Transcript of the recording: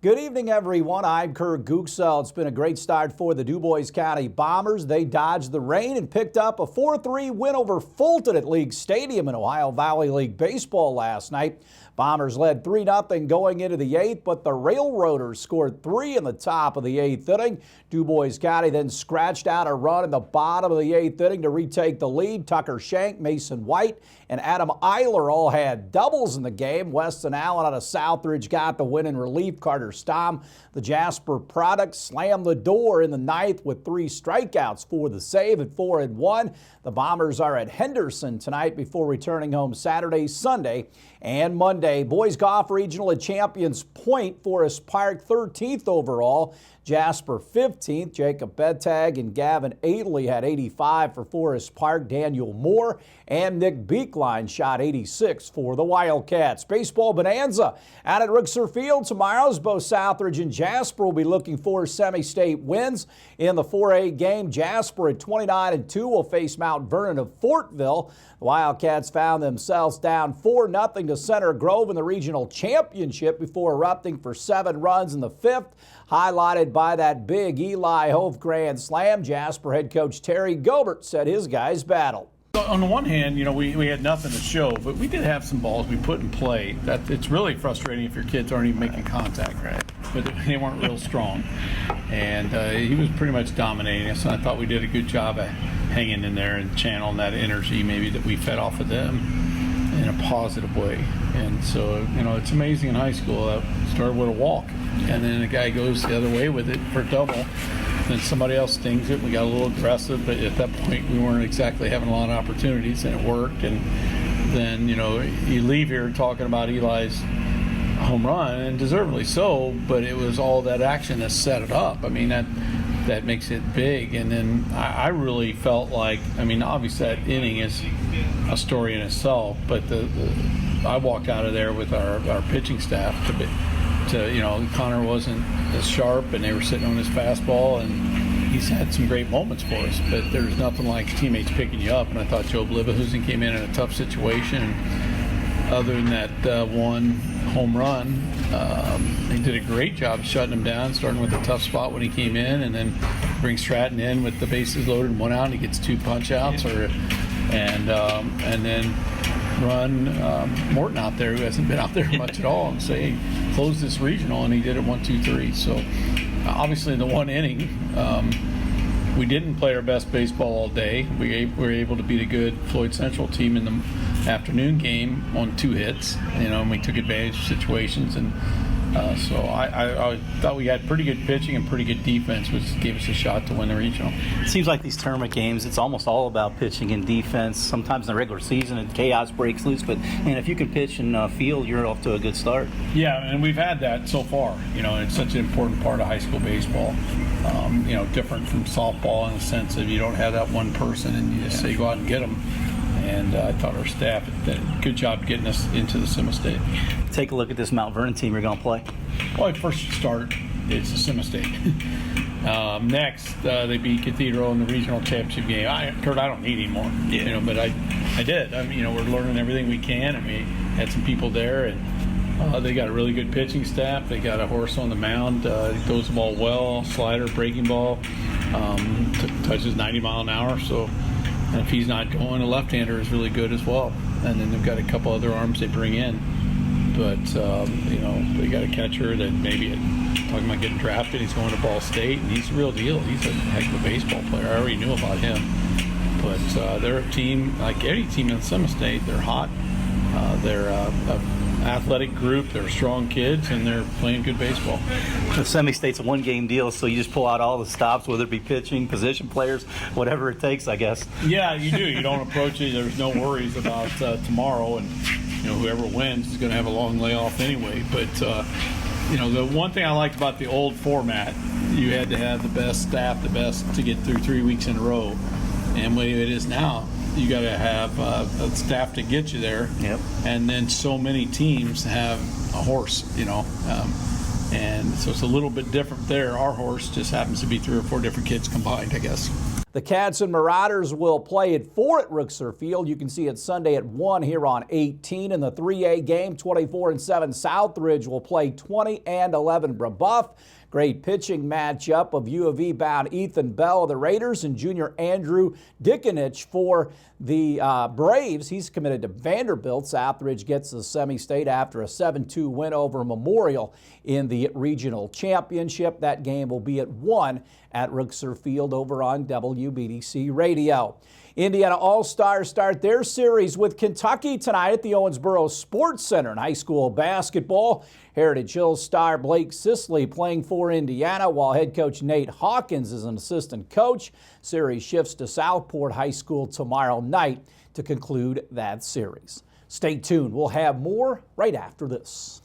Good evening, everyone. I'm Kurt Gutgsell. It's been a great start for the Dubois County Bombers. They dodged the rain and picked up a 4-3 win over Fulton at League Stadium in Ohio Valley League Baseball last night. Bombers led 3-0 going into the 8th, but the Railroaders scored 3 in the top of the 8th inning. Dubois County then scratched out a run in the bottom of the 8th inning to retake the lead. Tucker Shank, Mason White, and Adam Eiler all had doubles in the game. Weston Allen out of Southridge got the win in relief. Carter Stom, the Jasper product, slammed the door in the 9th with 3 strikeouts for the save at 4-1. The Bombers are at Henderson tonight before returning home Saturday, Sunday, and Monday. Boys Golf Regional at Champions Point, Forest Park 13th overall. Jasper 15th. Jacob Bettag and Gavin Adeley had 85 for Forest Park. Daniel Moore and Nick Beekline shot 86 for the Wildcats. Baseball Bonanza out at Rixer Field tomorrow as both Southridge and Jasper will be looking for semi-state wins. In the 4A game, Jasper at 29-2 will face Mount Vernon of Fortville. The Wildcats found themselves down 4-0 to Center Grove in the regional championship before erupting for 7 runs in the 5th. Highlighted by that big Eli Hove grand slam. Jasper head coach Terry Gilbert said his guys battled. On the one hand, we had nothing to show, but we did have some balls we put in play. That it's really frustrating if your kids aren't even making contact, right? But they weren't real strong, and he was pretty much dominating us. And I thought we did a good job of hanging in there and channeling that energy maybe that we fed off of them in a positive way. And so, it's amazing in high school. That started with a walk, and then the guy goes the other way with it for a double. Then somebody else stings it. We got a little aggressive, but at that point we weren't exactly having a lot of opportunities, and it worked. And then, you leave here talking about Eli's home run, and deservedly so, but it was all that action that set it up. I mean, that makes it big. And then I really felt like, obviously that inning is a story in itself, but I walked out of there with our pitching staff Connor wasn't as sharp, and they were sitting on his fastball, and he's had some great moments for us, but there's nothing like teammates picking you up. And I thought Joe Blivahusen came in a tough situation. Other than that one home run, he did a great job shutting him down, starting with a tough spot when he came in, and then bring Stratton in with the bases loaded and 1 out, and he gets 2 punch outs, and then run Morton out there, who hasn't been out there much at all, and say, hey, close this regional, and he did it 1, 2, 3. So obviously in the 1 inning, we didn't play our best baseball all day. We were able to beat a good Floyd Central team in the afternoon game on 2 hits, and we took advantage of situations, and so I thought we had pretty good pitching and pretty good defense, which gave us a shot to win the regional. It seems like these tournament games, it's almost all about pitching and defense. Sometimes in the regular season, and chaos breaks loose, but if you can pitch and field, you're off to a good start. Yeah, and we've had that so far. It's such an important part of high school baseball. Different from softball in the sense of you don't have that one person, and you just say go out and get them. And I thought our staff did a good job getting us into the semi-state. Take a look at this Mount Vernon team you're going to play. Well, at first start, it's a semi-state. Next, they beat Cathedral in the regional championship game. Kurt, I don't need any more, but I did. We're learning everything we can, and we had some people there, and they got a really good pitching staff. They got a horse on the mound, throws the ball well, slider, breaking ball, touches 90 mile an hour, so. And if he's not going, a left-hander is really good as well. And then they've got a couple other arms they bring in. But, they got a catcher that maybe talking about getting drafted. He's going to Ball State, and he's the real deal. He's a heck of a baseball player. I already knew about him. But they're a team, like any team in semi-state. They're hot. They're an athletic group. They're strong kids, and they're playing good baseball. The semi-state's a 1-game deal, so you just pull out all the stops, whether it be pitching, position players, whatever it takes, I guess. Yeah, you do. You don't approach it. There's no worries about tomorrow, and whoever wins is going to have a long layoff anyway. But the one thing I liked about the old format, you had to have the best staff, the best to get through 3 weeks in a row. And the way it is now, you got to have a staff to get you there. Yep. And then so many teams have a horse, and so it's a little bit different there. Our horse just happens to be 3 or 4 different kids combined, I guess. The Cats and Marauders will play at 4 at Rooksor Field. You can see it Sunday at 1 here on 18. In the 3A game, 24-7 Southridge will play 20-11 Brebeuf. Great pitching matchup of U of E bound Ethan Bell of the Raiders and junior Andrew Dickinich for the Braves. He's committed to Vanderbilt. Southridge gets the semi-state after a 7-2 win over Memorial in the regional championship. That game will be at 1 at Rooksor Field over on WBDC Radio. Indiana All-Stars start their series with Kentucky tonight at the Owensboro Sports Center. In high school basketball, Heritage Hills star Blake Sisley playing for Indiana, while head coach Nate Hawkins is an assistant coach. Series shifts to Southport High School tomorrow night to conclude that series. Stay tuned. We'll have more right after this.